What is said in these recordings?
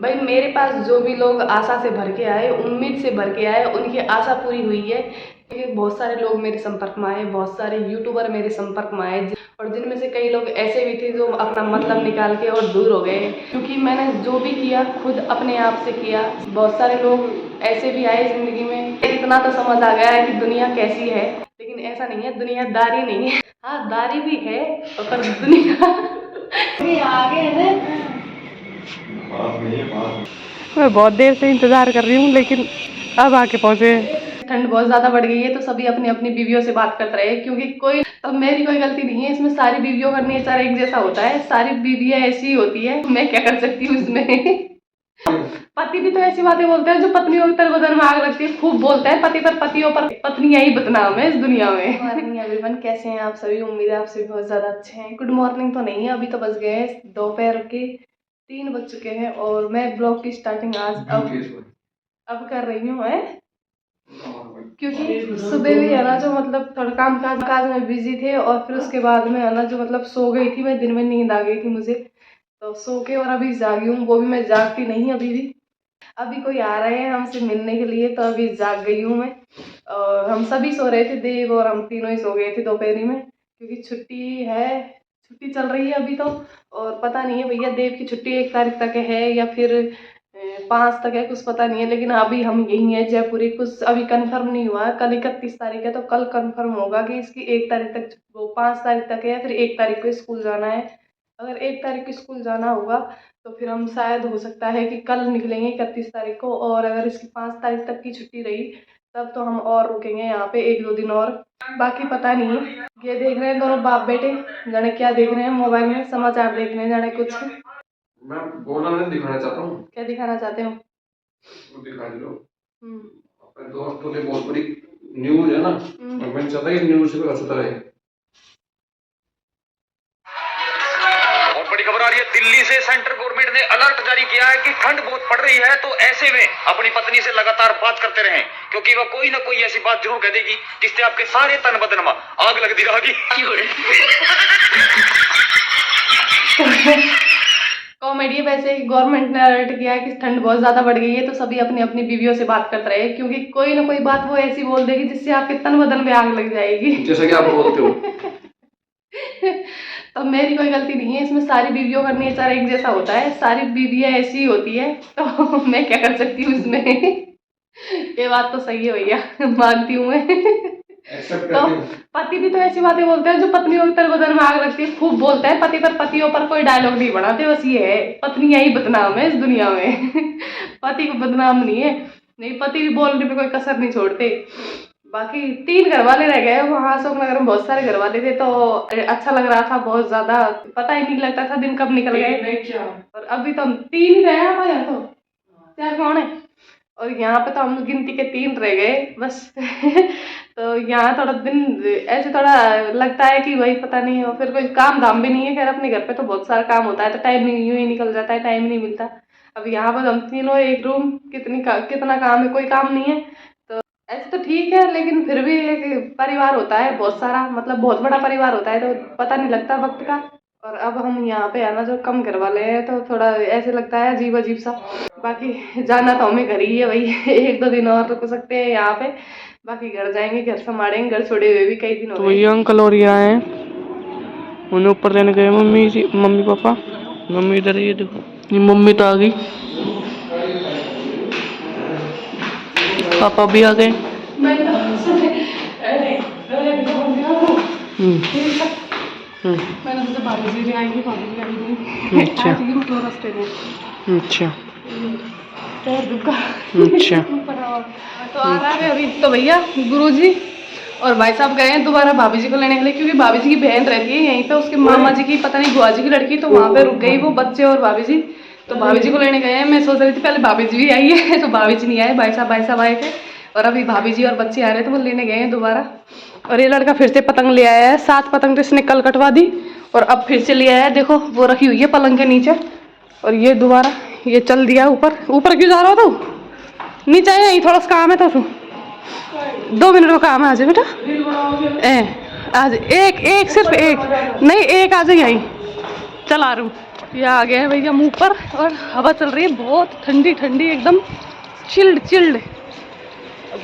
भाई मेरे पास जो भी लोग आशा से भर के आए, उम्मीद से भर के आए, उनकी आशा पूरी हुई है। क्योंकि बहुत सारे लोग मेरे संपर्क में आए, बहुत सारे यूट्यूबर मेरे संपर्क में आए, और जिनमें से कई लोग ऐसे भी थे जो अपना मतलब निकाल के और दूर हो गए। क्योंकि मैंने जो भी किया खुद अपने आप से किया। बहुत सारे लोग ऐसे भी आए ज़िंदगी में। इतना तो समझ आ गया है कि दुनिया कैसी है, लेकिन ऐसा नहीं है, दुनियादारी नहीं है। हाँ, दारी भी है, पर दुनिया आगे है। मैं बहुत देर से इंतज़ार कर रही हूँ, लेकिन अब आके पहुँचे। ठंड बहुत ज़्यादा बढ़ गई है, तो सभी अपनी अपनी बीवियों से बात करते रहे। क्योंकि कोई, अब मेरी कोई गलती नहीं है इसमें, सारी बीवियों का नेचर एक जैसा होता है, सारी बीवियाँ ऐसी ही होती है, मैं क्या कर सकती हूँ इसमें। पति भी तो ऐसी बातें बोलते हैं जो पत्नियों की तरफ बदन में आग लगती है, खूब बोलते हैं पति पर, पतियों पर पत्नियां ही बदनाम है इस दुनिया में। मॉर्निंग एवरीवन, कैसे हैं आप सभी? उम्मीद है आप सभी बहुत ज़्यादा अच्छे हैं। गुड मॉर्निंग तो नहीं है, अभी तो बज गए हैं दोपहर के 3 बज चुके हैं, और मैं ब्लॉग की स्टार्टिंग आज अब कर रही हूँ है, क्योंकि सुबह भी है ना जो मतलब थोड़ा काम काज में बिजी थे, और फिर उसके बाद में है ना जो मतलब सो गई थी मैं, दिन में नींद आ गई थी मुझे, तो सो के और अभी जागी हूँ। वो भी मैं जागती नहीं अभी भी, अभी कोई आ रहे हैं हमसे मिलने के लिए, तो अभी जाग गई हूँ मैं। और हम सभी सो रहे थे, देव और हम तीनों ही सो गए थे दोपहरी में, क्योंकि छुट्टी है, छुट्टी चल रही है अभी तो। और पता नहीं है भैया, देव की छुट्टी 1 तारीख तक है या फिर 5 तक है, कुछ पता नहीं है। लेकिन अभी हम यही हैं जयपुरी, कुछ अभी कंफर्म नहीं हुआ। कल 31 तारीख है, तो कल कंफर्म होगा कि इसकी 1 तारीख तक, वो 5 तारीख तक है, या फिर 1 तारीख को स्कूल जाना है। अगर 1 तारीख को स्कूल जाना होगा तो फिर हम शायद हो सकता है कि कल निकलेंगे 31 तारीख को, और अगर इसकी 5 तारीख तक की छुट्टी रही तब तो हम और रुकेंगे यहाँ पे 1-2 दिन और। बाकी पता नहीं है। ये देख रहे हैं दोनों बाप बेटे, जाने क्या देख रहे हैं, मोबाइल में समाचार देख रहे हैं, जाने कुछ। मैं बोलना नहीं दिखाना चाहता हूँ। क्या दिखाना चाहते हो? वो दिखा दो। अपने दोस्तों ने बहुत बड़ी न्यूज है ना, मैं चाहता हूँ न्यूज से अच्छा रहे। और बड़ी खबर आ रही है, दिल्ली से सेंट्रल गवर्नमेंट ने अलर्ट जारी किया है कि ठंड बहुत पड़ रही है, तो ऐसे में अपनी पत्नी से लगातार बात करते रहें, क्योंकि वह कोई ना कोई ऐसी बात जरूर कह देगी जिससे आपके सारे तन बदन में आग लगती रहेगी। कॉमेडी। वैसे गवर्नमेंट ने अलर्ट किया है कि ठंड बहुत ज़्यादा बढ़ गई है, तो सभी अपनी अपनी बीवियों से बात करते रहे, क्योंकि कोई ना कोई बात वो ऐसी बोल देगी जिससे आपके तन बदन में आग लग जाएगी, जैसा कि आप बोलते हो। तो मेरी कोई गलती नहीं है इसमें, सारी बीवियों का नेचर एक जैसा होता है, सारी बीवियाँ ऐसी ही होती है, तो मैं क्या कर सकती हूँ इसमें। ये बात तो सही है भैया, मानती हूँ मैं। तो पति भी तो ऐसी बातें बोलते हैं जो पत्नियों की तरफ बदन में आग लगती है, खूब बोलते हैं पति पर, पतियों पर कोई डायलॉग नहीं बनाते, बस ये है, पत्नियां ही बदनाम है इस दुनिया में। पति को बदनाम नहीं है, नहीं, पति भी बोलने पे कोई कसर नहीं छोड़ते। बाकी 3 घर वाले रह गए वहाँ, अशोकनगर में बहुत सारे घर वाले थे, तो अच्छा लग रहा था बहुत ज्यादा, पता ही नहीं लगता था दिन कब निकल गए। और अभी तो हम 3 ही रहे हैं, तो क्या कौन है, और यहाँ पे तो हम गिनती के 3 रह गए बस। तो यहाँ थोड़ा दिन ऐसे थोड़ा लगता है कि वही पता नहीं, और फिर कोई काम धाम भी नहीं है। खैर अपने घर पे तो बहुत सारा काम होता है, तो टाइम यूं ही निकल जाता है, टाइम ही नहीं मिलता। अब यहाँ पर हम तीनों एक रूम, कितना काम है, कोई काम नहीं है, तो ऐसे तो ठीक है। लेकिन फिर भी एक परिवार होता है बहुत सारा, मतलब बहुत बड़ा परिवार होता है, तो पता नहीं लगता वक्त का। और अब हम यहाँ पे आना जो कम घर वाले हैं, तो थोड़ा ऐसे लगता है अजीब अजीब सा। बाकी जाना तो हमें घर ही है भाई। 1-2 दिन और रुक सकते हैं यहाँ पे, बाकी घर जाएंगे, घर संभालेंगे, घर छोड़े हुए भी कई दिन हो गए। तो ये अंकल और यहाँ हैं, उन्हें ऊपर लेने गए मम्मी पापा। मम्मी इधर ही है, देखो ये मम्मी तो आ गई, पापा भी आ गए। मैंने सोचा भाभी जी आएंगी, भाभी जी आएंगी। अच्छा मतलब रास्ते में। अच्छा अच्छा। तो आ रहा है अभी तो भैया गुरुजी और भाई साहब गए हैं दोबारा भाभी जी को लेने के लिए, क्योंकि भाभी जी की बहन रहती है यहीं पे, उसके मामा जी की पता नहीं बुआ जी की लड़की, तो वहाँ पे रुक गई वो बच्चे और भाभी जी, तो भाभी जी को लेने गए हैं। मैं सोच रही थी पहले भाभी जी भी आई है, तो भाभी जी नहीं आए, भाई साहब आए थे, और अभी भाभी जी और बच्चे आ रहे थे, वो लेने गए हैं दोबारा। और ये लड़का फिर से पतंग ले आया है, 7 पतंग तो इसने कल कटवा दी, और अब फिर से ले आया है, देखो वो रखी हुई है पलंग के नीचे, और ये दोबारा ये चल दिया ऊपर। ऊपर क्यों जा रहा हो तू? नीचे आया, यहीं थोड़ा सा काम है, तो 2 मिनट का काम है, आज बेटा आज एक सिर्फ एक नहीं, एक आ जाए यहीं, चला रू ये आ गए हैं भैया मुँह पर और हवा चल रही है बहुत ठंडी ठंडी एकदम चिल्ड।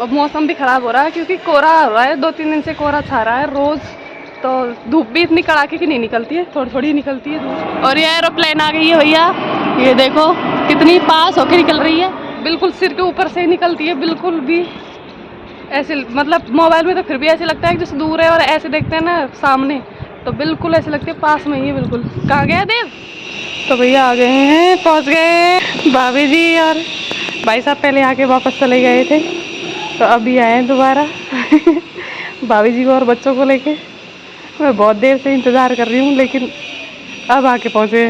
अब मौसम भी ख़राब हो रहा है क्योंकि कोहरा हो रहा है, 2-3 दिन से कोहरा छा रहा है रोज़, तो धूप भी इतनी कड़ाके की नहीं निकलती है, थोड़ी थोड़ी निकलती है धूप। और ये एरोप्लेन आ गई है भैया, ये देखो कितनी पास होकर निकल रही है, बिल्कुल सिर के ऊपर से ही निकलती है, बिल्कुल भी ऐसे मतलब मोबाइल में तो फिर भी ऐसे लगता है कि जैसे दूर है, और ऐसे देखते हैं ना सामने तो बिल्कुल ऐसे लगती है पास में ही है बिल्कुल। कहाँ गया देव? तो भैया आ गए हैं, पहुँच गए भाभी जी और भाई साहब पहले आके वापस चले गए थे, तो अभी आए हैं दोबारा भाभी जी को और बच्चों को लेके। मैं बहुत देर से इंतज़ार कर रही हूँ लेकिन अब आके पहुँचे।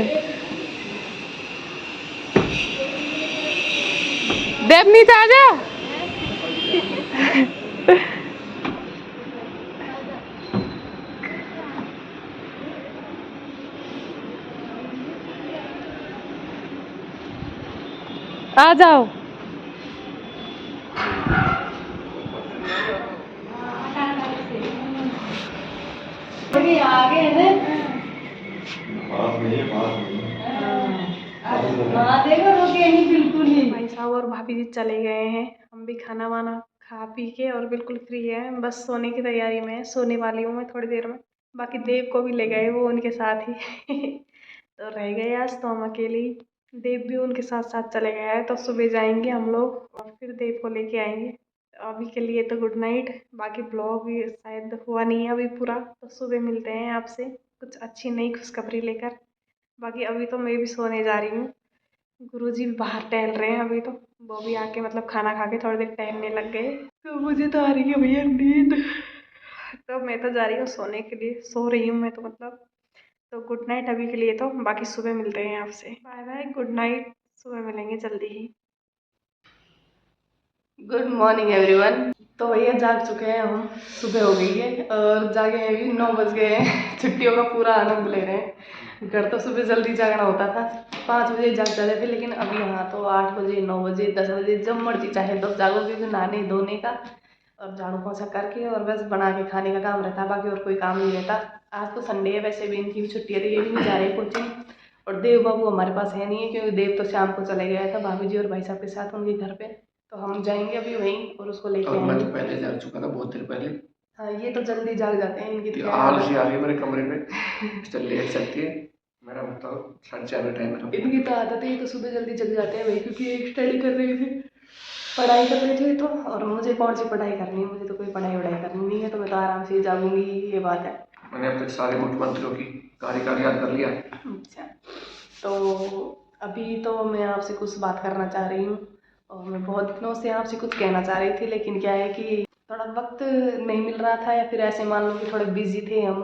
देव नीचे आ जा। आ जाओ। आगे है बिल्कुल ही। भाई साहब और भाभी जी चले गए हैं, हम भी खाना वाना खा पी के और बिल्कुल फ्री है, बस सोने की तैयारी में है, सोने वाली हूँ मैं थोड़ी देर में। बाकी देव को भी ले गए वो उनके साथ ही तो रह गए आज तो हम अकेले ही। देव भी उनके साथ साथ चले गया है, तो सुबह जाएंगे हम लोग और फिर देव को लेके आएंगे। अभी के लिए तो गुड नाइट, बाकी ब्लॉग शायद हुआ नहीं है अभी पूरा, तो सुबह मिलते हैं आपसे कुछ अच्छी नई खुशखबरी लेकर। बाकी अभी तो मैं भी सोने जा रही हूँ, गुरुजी भी बाहर टहल रहे हैं अभी, तो वो भी आके मतलब खाना खा के थोड़ी देर टहलने लग गए, तो मुझे तो आ रही है भैया नींद, तो मैं तो जा रही हूँ सोने के लिए, सो रही हूँ मैं तो मतलब। तो गुड नाइट अभी के लिए, तो बाकी सुबह मिलते हैं आपसे। बाय बाय, गुड नाइट, सुबह मिलेंगे जल्दी ही। Good morning everyone. तो भैया जाग चुके हैं हम, सुबह हो गई है और जागे हैं अभी 9 बज गए हैं छुट्टियों का पूरा आनंद ले रहे हैं। घर तो सुबह जल्दी जागना होता था, 5 बजे जाग जाते थे, लेकिन अभी यहाँ तो 8 बजे 9 बजे 10 बजे जब मर्जी चाहे तब जागो, क्योंकि नहाने धोने का और झाड़ू पोछा करके और बस बना के खाने का काम रहता है, बाकी और कोई काम नहीं रहता। आज तो संडे है, वैसे भी इनकी भी छुट्टी है तो ये भी नहीं जा रहे कोचिंग। और देव बाबू हमारे पास है नहीं है क्योंकि देव तो शाम को चले गया था भाभी जी और भाई साहब के साथ उनके घर पे, तो हम जाएंगे अभी वहीं और उसको लेके मैं आएंगे। तो पहले जाग चुका था बहुत देर पहले। हाँ ये तो जल्दी जाग जाते हैं, इनकी तो आलसी आ रही है मेरे कमरे में चल लेट सकती है, मेरा मतलब 4:30 का टाइम है। इनकी तो आदत है, ये तो सुबह जल्दी जग जाते हैं भाई, क्योंकि एक स्टडी कर रहे थे, पढ़ाई कर रहे थे तो, और मुझे कौन सी पढ़ाई करनी है, मुझे तो कोई पढ़ाई वढ़ाई करनी नहीं है, तो मैं तो आराम से जागूंगी, ये बात है। मैंने अब तक सारे मुख्यमंत्रियों की कार्यकाल याद कर लिया। अच्छा, तो अभी तो मैं आपसे कुछ बात करना चाह रही हूँ और मैं बहुत दिनों से आपसे कुछ कहना चाह रही थी, लेकिन क्या है कि थोड़ा वक्त नहीं मिल रहा था, या फिर ऐसे मान लो कि थोड़े बिजी थे हम,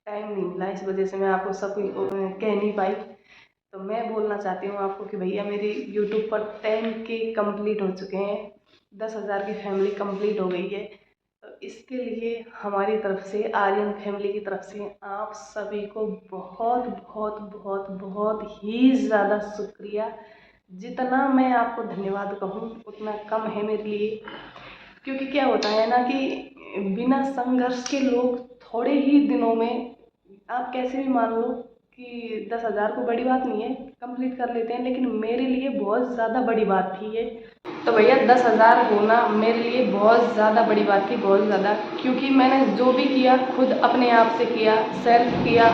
टाइम नहीं मिला, इस वजह से मैं आपको सब कह नहीं पाई। तो मैं बोलना चाहती हूँ आपको कि भैया मेरी यूट्यूब पर 10K कंप्लीट हो चुके हैं, 10,000 की फैमिली कंप्लीट हो गई है। तो इसके लिए हमारी तरफ से, आर्यन फैमिली की तरफ से आप सभी को बहुत बहुत बहुत बहुत ही ज़्यादा शुक्रिया। जितना मैं आपको धन्यवाद कहूँ उतना कम है मेरे लिए, क्योंकि क्या होता है ना कि बिना संघर्ष के लोग थोड़े ही दिनों में, आप कैसे भी मान लो कि 10,000 को बड़ी बात नहीं है, कंप्लीट कर लेते हैं, लेकिन मेरे लिए बहुत ज़्यादा बड़ी बात थी ये। तो भैया 10,000 होना मेरे लिए बहुत ज़्यादा बड़ी बात थी, बहुत ज़्यादा, क्योंकि मैंने जो भी किया खुद अपने आप से किया, सेल्फ किया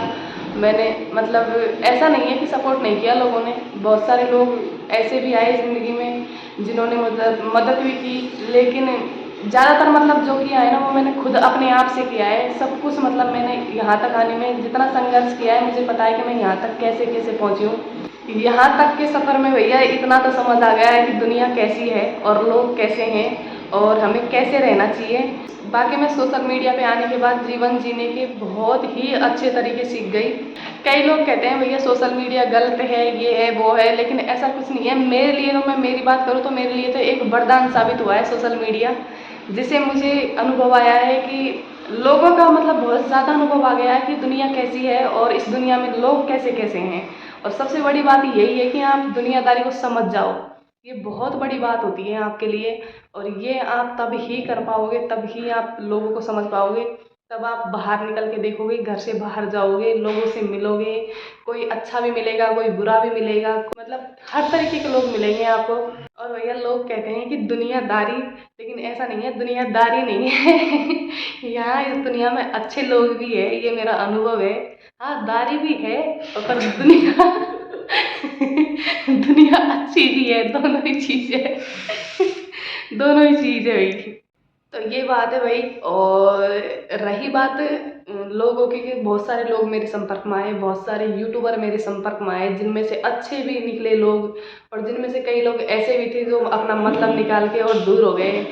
मैंने, मतलब ऐसा नहीं है कि सपोर्ट नहीं किया लोगों ने, बहुत सारे लोग ऐसे भी आए ज़िंदगी में जिन्होंने मदद भी की, लेकिन ज़्यादातर मतलब जो किया है ना वो मैंने खुद अपने आप से किया है सब कुछ। मतलब मैंने यहाँ तक आने में जितना संघर्ष किया है, मुझे पता है कि मैं यहाँ तक कैसे कैसे पहुँची हूँ। यहाँ तक के सफ़र में भैया इतना तो समझ आ गया है कि दुनिया कैसी है और लोग कैसे हैं और हमें कैसे रहना चाहिए। बाकी मैं सोशल मीडिया पे आने के बाद जीवन जीने के बहुत ही अच्छे तरीके सीख गई। कई लोग कहते हैं भैया सोशल मीडिया गलत है, ये है वो है, लेकिन ऐसा कुछ नहीं है। मेरे लिए तो, मैं मेरी बात करूँ तो मेरे लिए तो एक वरदान साबित हुआ है सोशल मीडिया, जिसे मुझे अनुभव आया है कि लोगों का मतलब बहुत ज़्यादा अनुभव आ गया है कि दुनिया कैसी है और इस दुनिया में लोग कैसे कैसे हैं। और सबसे बड़ी बात यही है कि आप दुनियादारी को समझ जाओ, ये बहुत बड़ी बात होती है आपके लिए, और ये आप तब ही कर पाओगे, तब ही आप लोगों को समझ पाओगे। तब आप बाहर निकल के देखोगे, घर से बाहर जाओगे, लोगों से मिलोगे, कोई अच्छा भी मिलेगा, कोई बुरा भी मिलेगा, मतलब हर तरीके के लोग मिलेंगे आपको। और भैया लोग कहते हैं कि दुनियादारी, लेकिन ऐसा नहीं है, दुनियादारी नहीं है यहाँ इस दुनिया में अच्छे लोग भी है, ये मेरा अनुभव है। हाँ, दारी भी है पर दुनिया दुनिया अच्छी भी है, दोनों ही चीज़ है दोनों ही चीज़ है भाई। तो ये बात है भाई। और रही बात लोगों की, कि बहुत सारे लोग मेरे संपर्क में आए, बहुत सारे यूट्यूबर मेरे संपर्क में आए, जिनमें से अच्छे भी निकले लोग, और जिनमें से कई लोग ऐसे भी थे जो अपना मतलब निकाल के और दूर हो गए।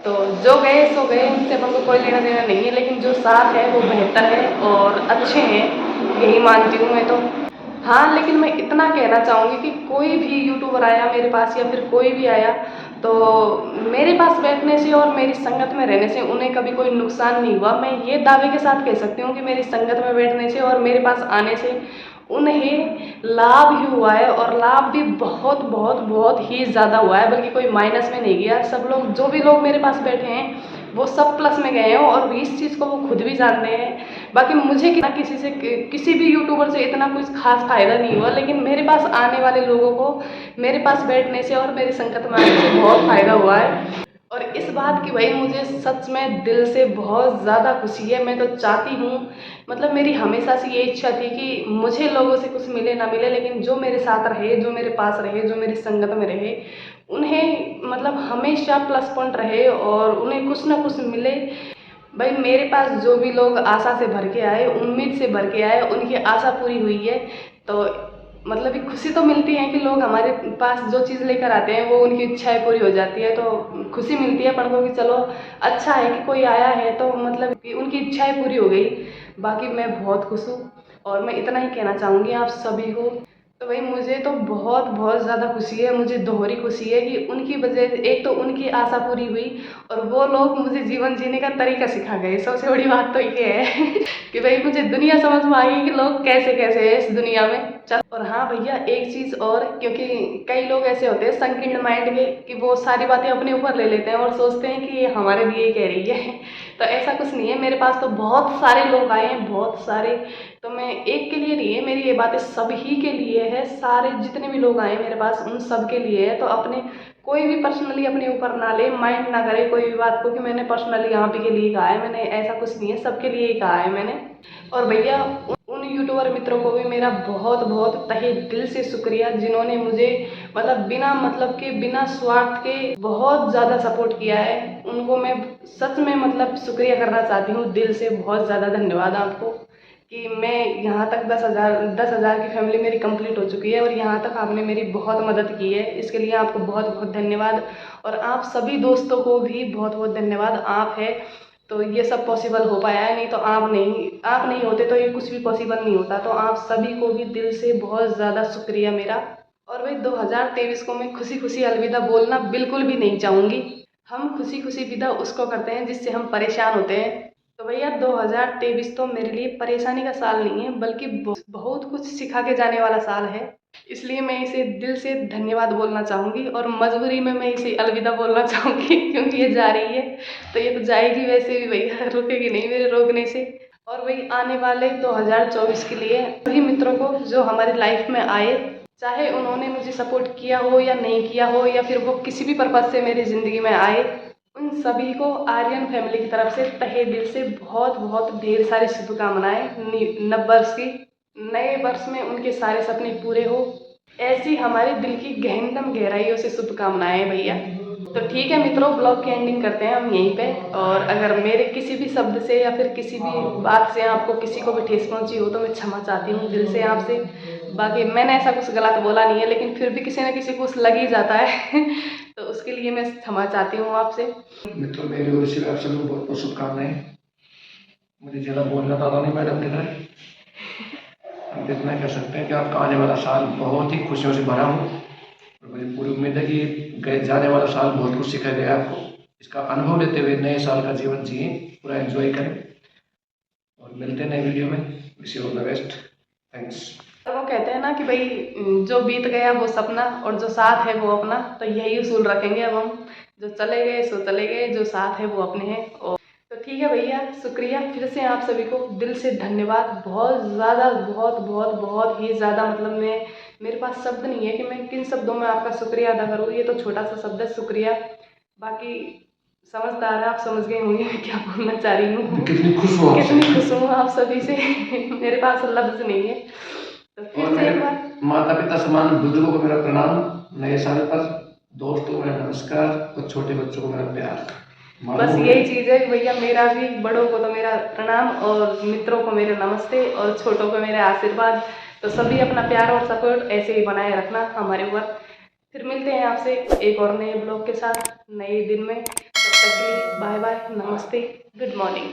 तो जो गए सो गए, उनसे अपन को कोई लेना देना नहीं है, लेकिन जो साथ है वो बेहतर है और अच्छे हैं, यही मानती हूँ मैं तो। हाँ, लेकिन मैं इतना कहना चाहूँगी कि कोई भी यूट्यूबर आया मेरे पास, या फिर कोई भी आया, तो मेरे पास बैठने से और मेरी संगत में रहने से उन्हें कभी कोई नुकसान नहीं हुआ। मैं ये दावे के साथ कह सकती हूँ कि मेरी संगत में बैठने से और मेरे पास आने से उन्हें लाभ ही हुआ है, और लाभ भी बहुत बहुत बहुत ही ज़्यादा हुआ है, बल्कि कोई माइनस में नहीं गया। सब लोग, जो भी लोग मेरे पास बैठे हैं, वो सब प्लस में गए हैं, और इस चीज़ को वो खुद भी जानते हैं। बाकी मुझे किसी भी यूट्यूबर से इतना कुछ खास फ़ायदा नहीं हुआ, लेकिन मेरे पास आने वाले लोगों को मेरे पास बैठने से और मेरी संगत में आने से बहुत फ़ायदा हुआ है। और इस बात की भाई मुझे सच में दिल से बहुत ज़्यादा खुशी है। मैं तो चाहती हूँ, मतलब मेरी हमेशा से ये इच्छा थी कि मुझे लोगों से कुछ मिले ना मिले, लेकिन जो मेरे साथ रहे, जो मेरे पास रहे, जो मेरी संगत में रहे, उन्हें मतलब हमेशा प्लस पॉइंट रहे और उन्हें कुछ ना कुछ मिले। भाई मेरे पास जो भी लोग आशा से भर के आए, उम्मीद से भर के आए, उनकी आशा पूरी हुई है। तो मतलब एक खुशी तो मिलती है कि लोग हमारे पास जो चीज़ लेकर आते हैं वो उनकी इच्छाएं पूरी हो जाती है, तो खुशी मिलती है अपन को कि चलो अच्छा है कि कोई आया है, तो मतलब कि उनकी इच्छाएं पूरी हो गई। बाकी मैं बहुत खुश हूँ, और मैं इतना ही कहना चाहूँगी आप सभी को। तो भाई मुझे तो बहुत बहुत ज़्यादा खुशी है, मुझे दोहरी खुशी है कि उनकी वजह से एक तो उनकी आशा पूरी हुई, और वो लोग मुझे जीवन जीने का तरीका सिखा गए। सबसे बड़ी बात तो ये है कि भाई मुझे दुनिया समझ में आ गई कि लोग कैसे कैसे हैं इस दुनिया में। चल, और हाँ भैया एक चीज़ और, क्योंकि कई लोग ऐसे होते हैं संकीर्ण माइंड के, कि वो सारी बातें अपने ऊपर ले लेते हैं और सोचते हैं कि ये हमारे लिए ही कह रही है तो ऐसा कुछ नहीं है। मेरे पास तो बहुत सारे लोग आए हैं, बहुत सारे। तो मैं एक के लिए नहीं है, मेरी ये बातें सभी के लिए है। सारे जितने भी लोग आए मेरे पास उन सब के लिए है। तो अपने कोई भी पर्सनली अपने ऊपर ना ले, माइंड ना करे कोई भी बात को कि मैंने पर्सनली यहाँ पे के लिए कहा है। मैंने ऐसा कुछ नहीं है, सबके लिए ही कहा है मैंने। और भैया उन यूट्यूबर मित्रों को भी मेरा बहुत बहुत तहे दिल से शुक्रिया, जिन्होंने मुझे मतलब बिना मतलब के, बिना स्वार्थ के बहुत ज़्यादा सपोर्ट किया है। उनको मैं सच में मतलब शुक्रिया करना चाहती हूँ दिल से। बहुत ज़्यादा धन्यवाद आपको कि मैं यहाँ तक 10,000 की फैमिली मेरी कंप्लीट हो चुकी है, और यहाँ तक आपने मेरी बहुत मदद की है। इसके लिए आपको बहुत बहुत धन्यवाद। और आप सभी दोस्तों को भी बहुत बहुत धन्यवाद। आप है तो ये सब पॉसिबल हो पाया है, नहीं तो आप नहीं होते तो ये कुछ भी पॉसिबल नहीं होता। तो आप सभी को भी दिल से बहुत ज़्यादा शुक्रिया मेरा। और भाई 2023 को मैं खुशी खुशी अलविदा बोलना बिल्कुल भी नहीं चाहूँगी। हम खुशी खुशी विदा उसको करते हैं जिससे हम परेशान होते हैं। तो भैया 2023 तो मेरे लिए परेशानी का साल नहीं है, बल्कि बहुत कुछ सिखा के जाने वाला साल है। इसलिए मैं इसे दिल से धन्यवाद बोलना चाहूँगी, और मजबूरी में मैं इसे अलविदा बोलना चाहूँगी क्योंकि ये जा रही है तो ये तो जाएगी वैसे भी भैया, रुकेगी नहीं मेरे रोकने से। और वही आने वाले 2024 के लिए सभी मित्रों को जो हमारी लाइफ में आए, चाहे उन्होंने मुझे सपोर्ट किया हो या नहीं किया हो, या फिर वो किसी भी पर्पज़ से मेरी ज़िंदगी में आए, उन सभी को आर्यन फैमिली की तरफ से तहे दिल से बहुत बहुत ढेर सारी शुभकामनाएं। नए वर्ष में उनके सारे सपने पूरे हो, ऐसी हमारे दिल की गहनतम गहराइयों से शुभकामनाएं भैया। तो ठीक है मित्रों, ब्लॉग की एंडिंग करते हैं हम यहीं पे। और अगर मेरे किसी भी शब्द से या फिर किसी भी बात से आपको किसी को भी ठेस पहुंची हो तो मैं क्षमा चाहती हूँ दिल से आपसे। बाकी मैंने ऐसा कुछ गलत बोला नहीं है, लेकिन फिर भी किसी न किसी को कुछ लग ही जाता है तो उसके लिए मैं क्षमा चाहती हूँ आपसे। मित्रों मेरी ओर से आप सभी को बहुत बहुत शुभकामनाएं। मुझे ज़्यादा बोलना तो आता नहीं मैडम के तरह, हम इतना कह सकते हैं कि आपका आने वाला साल बहुत ही खुशियों से भरा हो, और मुझे पूरी उम्मीद है कि जाने वाला साल बहुत कुछ सिखाएगा आपको। इसका अनुभव लेते हुए नए साल का जीवन जिए, पूरा एंजॉय करें, और मिलते हैं नए वीडियो में। Wish you all the best. Thanks. वो कहते हैं ना कि भाई जो बीत गया वो सपना, और जो साथ है वो अपना। तो यही उसूल रखेंगे अब हम, जो चले गए सो चले गए, जो साथ है वो अपने हैं। और तो ठीक है भैया, शुक्रिया फिर से आप सभी को दिल से धन्यवाद। बहुत ज़्यादा, बहुत ही ज़्यादा, मतलब मेरे पास शब्द नहीं है कि मैं किन शब्दों में आपका शुक्रिया अदा करूँ। ये तो छोटा सा शब्द है शुक्रिया, बाकी समझदार है, आप समझ गए होंगे मैं क्या बोलना चाह रही हूँ। कितनी खुश हूँ आपसे। कितनी खुश हूँ आप सभी से मेरे पास लफ्ज़ नहीं है। तो और फिर से मेरे एक बार माता पिता समान बुजुर्गों को मेरा प्रणाम नए साल पर, दोस्तों को मेरा नमस्कार और छोटे बच्चों को मेरा प्यार। बस यही चीज़ है भैया, मेरा भी बड़ों को तो मेरा प्रणाम और मित्रों को मेरे नमस्ते और छोटों को मेरे आशीर्वाद। तो सभी अपना प्यार और सपोर्ट ऐसे ही बनाए रखना हमारे ऊपर। फिर मिलते हैं आपसे एक और नए ब्लॉग के साथ नए दिन में। तब तक के लिए बाय बाय, नमस्ते, गुड मॉर्निंग।